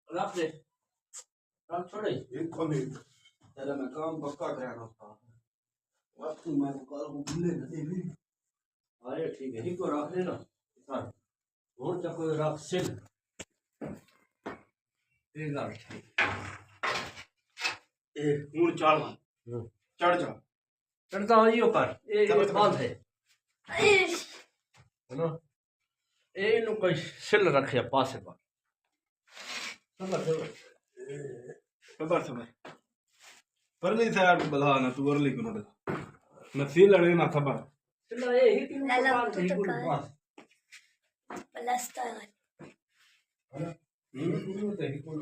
रख दे रख छोड़े एक मिनट तेरा मैं काम पक्का कराना था वक्त मैं कल को भूले न दे भी अरे ठीक है इनको रख देना सर और तक रख सिल एक गाल ए हुन चाल चढ़ जा चढ़ता हो जियो कर ए बांध है ना ए नु कोई सिल रखे पासे पर खबर पर नहीं था बधा ना तू अरली को ना फील लड़े ना खबर चला ए ही तीन बात है कुल पास प्लस तो है ना तो ही कुल